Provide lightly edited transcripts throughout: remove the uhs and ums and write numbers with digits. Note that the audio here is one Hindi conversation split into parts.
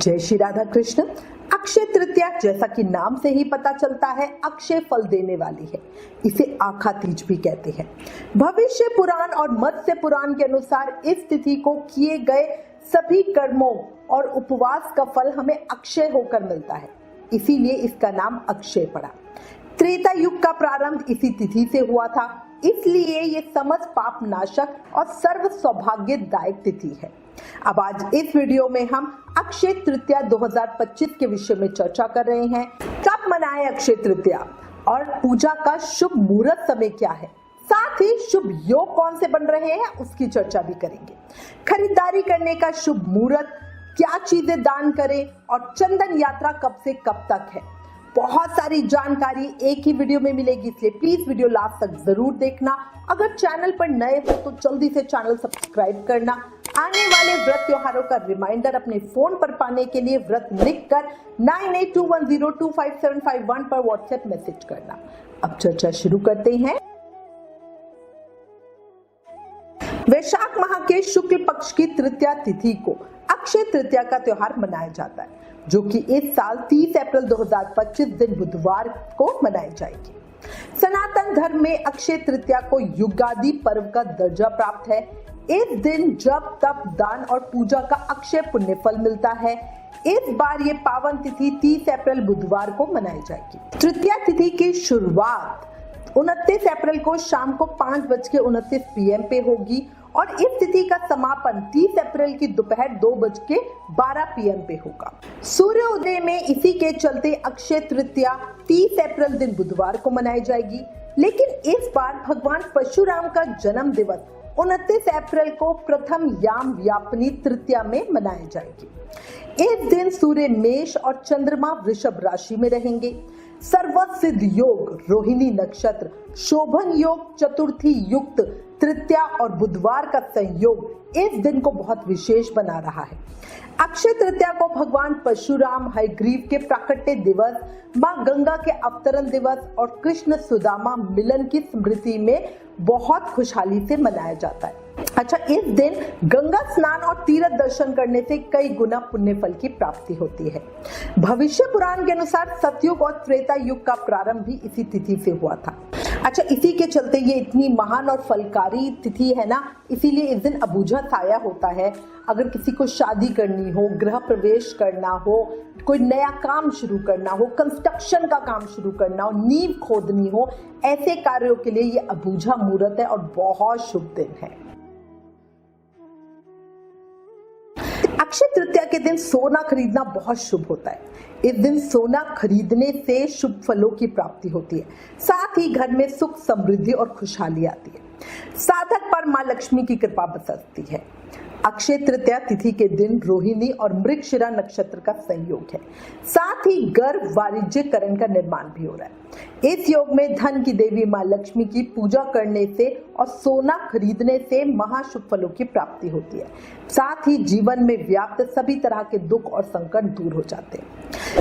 जय श्री राधा कृष्ण। अक्षय तृतीया जैसा कि नाम से ही पता चलता है अक्षय फल देने वाली है। इसे आखा तीज भी कहते हैं। भविष्य पुराण और मत्स्य पुराण के अनुसार इस तिथि को किए गए सभी कर्मों और उपवास का फल हमें अक्षय होकर मिलता है, इसीलिए इसका नाम अक्षय पड़ा। त्रेता युग का प्रारंभ इसी तिथि से हुआ था, इसलिए ये समस्त पाप नाशक और सर्व सौभाग्यदायक तिथि है। अब आज इस वीडियो में हम अक्षय तृतीया 2025 के विषय में चर्चा कर रहे हैं। कब मनाएं अक्षय तृतीया और पूजा का शुभ मुहूर्त समय क्या है, साथ ही शुभ योग कौन से बन रहे हैं उसकी चर्चा भी करेंगे। खरीदारी करने का शुभ मुहूर्त, क्या चीजें दान करें और चंदन यात्रा कब से कब तक है, बहुत सारी जानकारी एक ही वीडियो में मिलेगी, इसलिए प्लीज वीडियो लास्ट तक जरूर देखना। अगर चैनल पर नए हो तो जल्दी से चैनल सब्सक्राइब करना। आने वाले व्रत त्योहारों का रिमाइंडर अपने फोन पर पाने के लिए व्रत लिखकर 9821025751 पर व्हाट्सएप मैसेज करना। अब चर्चा शुरू करते हैं। वैशाख माह के शुक्ल पक्ष की तृतीया तिथि को अक्षय तृतीया का त्योहार मनाया जाता है, जो कि इस साल 30 अप्रैल 2025 दिन बुधवार को मनाई जाएगी। सनातन धर्म में अक्षय तृतीया को युगादि पर्व का दर्जा प्राप्त है। इस दिन जप तप दान और पूजा का अक्षय पुण्य फल मिलता है। इस बार ये पावन तिथि 30 अप्रैल बुधवार को मनाई जाएगी। तृतीया तिथि की शुरुआत 29 अप्रैल को शाम को 5:29 PM पे होगी और इस तिथि का समापन 30 अप्रैल की दोपहर 2:12 PM पे होगा। सूर्योदय में इसी के चलते अक्षय तृतीया 30 अप्रैल दिन बुधवार को मनाई जाएगी, लेकिन इस बार भगवान परशुराम का जन्म दिवस 29 अप्रैल को प्रथम याम व्यापनी तृतीया में मनाई जाएगी। इस दिन सूर्य मेष और चंद्रमा वृषभ राशि में रहेंगे। सर्वसिद्ध योग, रोहिणी नक्षत्र, शोभन योग, चतुर्थी युक्त तृतीया और बुधवार का संयोग इस दिन को बहुत विशेष बना रहा है। अक्षय तृतीया को भगवान परशुराम, हयग्रीव के प्राकट्य दिवस, मां गंगा के अवतरण दिवस और कृष्ण सुदामा मिलन की स्मृति में बहुत खुशहाली से मनाया जाता है। अच्छा, इस दिन गंगा स्नान और तीर्थ दर्शन करने से कई गुना पुण्य फल की प्राप्ति होती है। भविष्य पुराण के अनुसार सतयुग और त्रेता युग का प्रारंभ भी इसी तिथि से हुआ था। अच्छा, इसी के चलते ये इतनी महान और फलकारी तिथि है ना, इसीलिए इस दिन अबूझा साया होता है। अगर किसी को शादी करनी हो, गृह प्रवेश करना हो, कोई नया काम शुरू करना हो, कंस्ट्रक्शन का काम शुरू करना हो, नींव खोदनी हो, ऐसे कार्यों के लिए ये अबूझा मुहूर्त है और बहुत शुभ दिन है। अक्षय तृतीया के दिन सोना खरीदना बहुत शुभ होता है। इस दिन सोना खरीदने से शुभ फलों की प्राप्ति होती है, साथ ही घर में सुख समृद्धि और खुशहाली आती है। साधक पर मां लक्ष्मी की कृपा बरसती है। अक्षय तृतीया तिथि के दिन रोहिणी और मृगशिरा नक्षत्र का संयोग है, साथ ही गर्भ वाणिज्यकरण का निर्माण भी हो रहा है। इस योग में धन की देवी मां लक्ष्मी की पूजा करने से और सोना खरीदने से महाशुभ फलों की प्राप्ति होती है, साथ ही जीवन में व्याप्त सभी तरह के दुख और संकट दूर हो जाते हैं।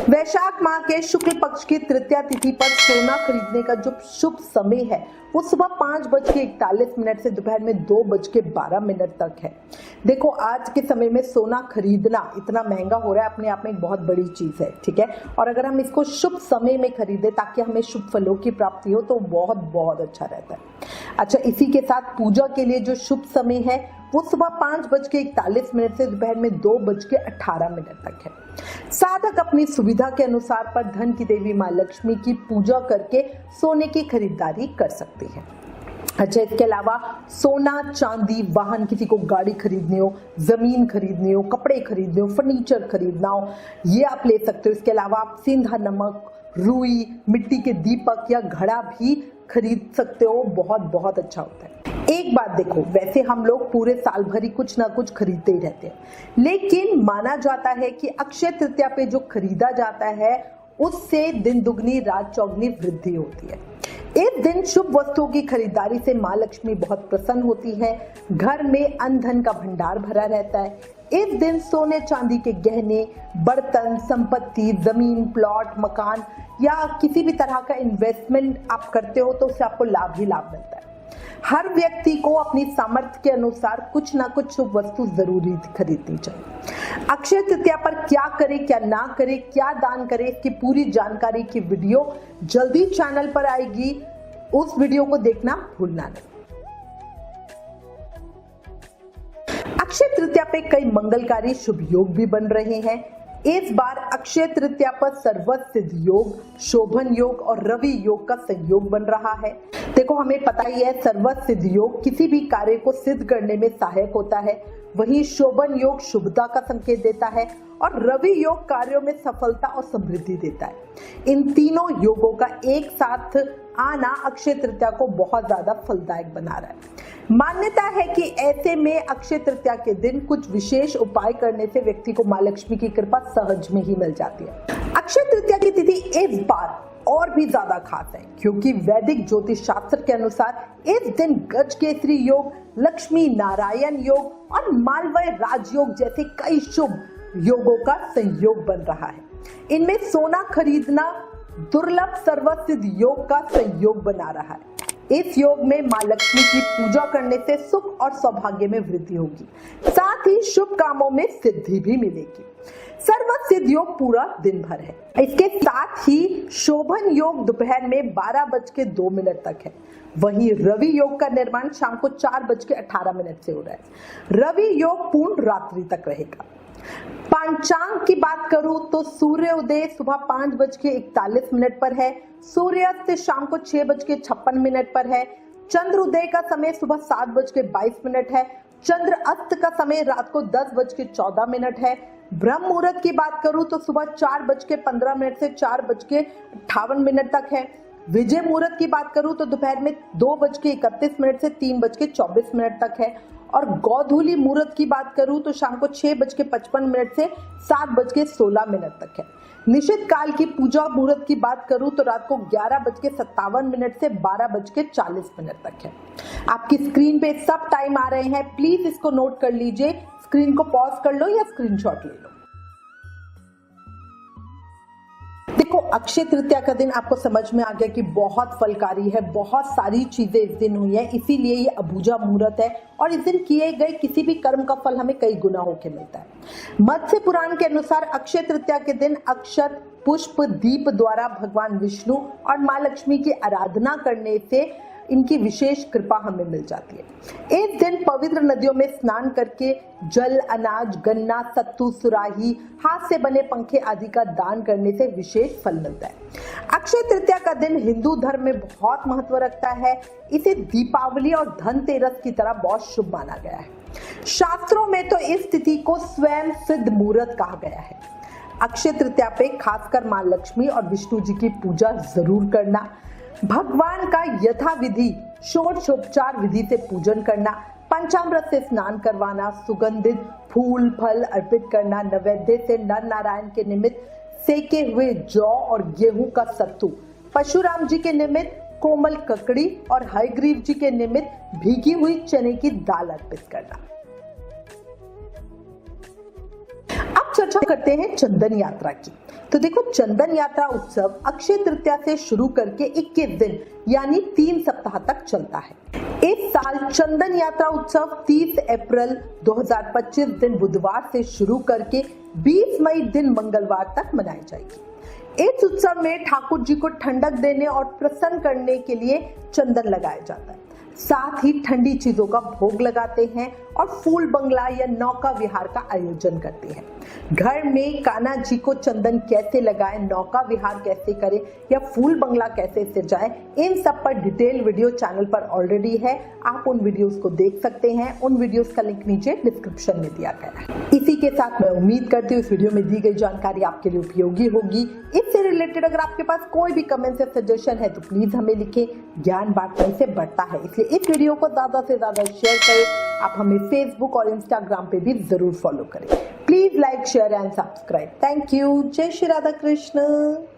वैशाख माह के शुक्ल पक्ष की तृतीया तिथि पर सोना खरीदने का जो शुभ समय है वो सुबह 5:41 से दोपहर में 2:12 तक है। देखो, आज के समय में सोना खरीदना इतना महंगा हो रहा है, अपने आप में एक बहुत बड़ी चीज है, ठीक है। और अगर हम इसको शुभ समय में खरीदे ताकि हमें शुभ फलों की प्राप्ति हो तो बहुत बहुत अच्छा रहता है। अच्छा, इसी के साथ पूजा के लिए जो शुभ समय है वो सुबह 5:41 से दोपहर में 2:18 तक है। साधक अपनी सुविधा के अनुसार पर धन की देवी मां लक्ष्मी की पूजा करके सोने की खरीदारी कर सकते हैं। अच्छा, इसके अलावा सोना, चांदी, वाहन, किसी को गाड़ी खरीदनी हो, जमीन खरीदनी हो, कपड़े खरीदने हो, फर्नीचर खरीदना हो, ये आप ले सकते हो। इसके अलावा आप सिंधा नमक, रुई, मिट्टी के दीपक या घड़ा भी खरीद सकते हो, बहुत बहुत अच्छा होता है। एक बात देखो, वैसे हम लोग पूरे साल भर ही कुछ ना कुछ खरीदते ही रहते हैं, लेकिन माना जाता है कि अक्षय तृतीया पे जो खरीदा जाता है उससे दिन दुगनी रात चौगुनी वृद्धि होती है। इस दिन शुभ वस्तुओं की खरीदारी से मां लक्ष्मी बहुत प्रसन्न होती है। घर में अन्न धन का भंडार भरा रहता है। इस दिन सोने चांदी के गहने, बर्तन, संपत्ति, जमीन, प्लॉट, मकान या किसी भी तरह का इन्वेस्टमेंट आप करते हो तो उससे आपको लाभ ही लाभ मिलता है। हर व्यक्ति को अपनी सामर्थ्य के अनुसार कुछ ना कुछ शुभ वस्तु जरूरी खरीदनी चाहिए। अक्षय तृतीया पर क्या करें, क्या ना करें, क्या दान करें, इसकी पूरी जानकारी की वीडियो जल्दी चैनल पर आएगी। उस वीडियो को देखना भूलना नहीं। अक्षय तृतीया पे कई मंगलकारी शुभ योग भी बन रहे हैं। इस बार अक्षय तृतीया पर सर्वत सिद्ध योग, शोभन योग और रवि योग का संयोग बन रहा है। देखो, हमें पता ही है सर्वत सिद्ध योग किसी भी कार्य को सिद्ध करने में सहायक होता है, वहीं शोभन योग शुभता का संकेत देता है और रवि योग कार्यों में सफलता और समृद्धि देता है। इन तीनों योगों का एक साथ आना अक्षय तृतीया को बहुत ज्यादा फलदायक बना रहा है। मान्यता है कि ऐसे में अक्षय तृतीया के दिन कुछ विशेष उपाय करने से व्यक्ति को मां लक्ष्मी की कृपा सहज में ही मिल जाती है। अक्षय तृतीया की तिथि इस बार और भी ज्यादा खास है क्योंकि वैदिक ज्योतिष शास्त्र के अनुसार इस दिन गज केसरी योग, लक्ष्मी नारायण योग और मालवय राजयोग जैसे कई शुभ योगों का संयोग बन रहा है। इनमें सोना खरीदना दुर्लभ सर्वसिद्ध योग का संयोग बना रहा है। इस योग में मां लक्ष्मी की पूजा करने से सुख और सौभाग्य में वृद्धि होगी, साथ ही शुभ कामों में सिद्धि भी मिलेगी। सर्वसिद्ध योग पूरा दिन भर है। इसके साथ ही शोभन योग दोपहर में 12:02 तक है। वहीं रवि योग का निर्माण शाम को 4:18 से हो रहा है। रवि योग पूर्ण रात्रि तक रहेगा। पंचांग की बात करूं तो सूर्योदय सुबह 5:41 पर है, सूर्यास्त शाम को 6:56 पर है, चंद्रोदय का समय सुबह 7:22 है, चंद्र अस्त का समय रात को 10:14 है। ब्रह्म मुहूर्त की बात करूं तो सुबह 4:15 से 4:58 तक है। विजय मुहूर्त की बात करूं तो दोपहर में 2:31 से 3:24 तक है और गोधूली मुहूर्त की बात करूं तो शाम को 6:55 से 7:16 तक है। निश्चित काल की पूजा मुहूर्त की बात करूं तो रात को 11:57 से 12:40 तक है। आपकी स्क्रीन पे सब टाइम आ रहे हैं, प्लीज इसको नोट कर लीजिए। स्क्रीन को पॉज कर लो या स्क्रीनशॉट ले लो। देखो, अक्षय तृतीया का दिन आपको समझ में आ गया कि बहुत फलकारी है, बहुत सारी चीजें इस दिन हुई है, इसीलिए ये अबूझा मुहूर्त है और इस दिन किए गए किसी भी कर्म का फल हमें कई गुना होके मिलता है। मत्स्य पुराण के अनुसार अक्षय तृतीया के दिन अक्षत, पुष्प, दीप द्वारा भगवान विष्णु और मां लक्ष्मी की आराधना करने से इनकी विशेष कृपा हमें मिल जाती है। इस दिन पवित्र नदियों में स्नान करके जल, अनाज, गन्ना, सत्तू, सुराही, हाथ से बने पंखे आदि का दान करने से विशेष फल मिलता है। अक्षय तृतीया का दिन हिंदू धर्म में बहुत महत्व रखता है। इसे दीपावली और धनतेरस की तरह बहुत शुभ माना गया है। शास्त्रों में तो इस तिथि को स्वयं सिद्ध मुहूर्त कहा गया है। अक्षय तृतीया पे खासकर मां लक्ष्मी और विष्णु जी की पूजा जरूर करना, भगवान का यथाविधि षोडशोपचार विधि से पूजन करना, पंचामृत से स्नान करवाना, सुगंधित फूल फल अर्पित करना, नैवेद्य से नर नारायण के निमित्त सेके हुए जौ और गेहूं का सत्तू, परशुराम जी के निमित्त कोमल ककड़ी और हयग्रीव जी के निमित्त भीगी हुई चने की दाल अर्पित करना। अब चर्चा करते हैं चंदन यात्रा की। तो देखो, चंदन यात्रा उत्सव अक्षय तृतीया से शुरू करके 21 दिन यानी 3 सप्ताह तक चलता है। इस साल चंदन यात्रा उत्सव 30 अप्रैल 2025 दिन बुधवार से शुरू करके 20 मई दिन मंगलवार तक मनाई जाएगी। इस उत्सव में ठाकुर जी को ठंडक देने और प्रसन्न करने के लिए चंदन लगाया जाता है। साथ ही ठंडी चीजों का भोग लगाते हैं और फूल बंगला या नौका विहार का आयोजन करते हैं। घर में कान्हा जी को चंदन कैसे लगाएं, नौका विहार कैसे करें या फूल बंगला कैसे सजाएं, इन सब पर डिटेल वीडियो चैनल पर ऑलरेडी है। आप उन वीडियोस को देख सकते हैं। उन वीडियोस का लिंक नीचे डिस्क्रिप्शन में दिया गया है। इसी के साथ मैं उम्मीद करती हूँ इस वीडियो में दी गई जानकारी आपके लिए उपयोगी होगी। इससे रिलेटेड अगर आपके पास कोई भी कमेंट या सजेशन है तो प्लीज हमें लिखें। ज्ञान बांटने से बढ़ता है, इसलिए इस वीडियो को ज्यादा से ज्यादा शेयर करें। आप हमें फेसबुक और इंस्टाग्राम पे भी जरूर फॉलो करें। Please like, share and subscribe. Thank you. जय श्री राधा कृष्ण।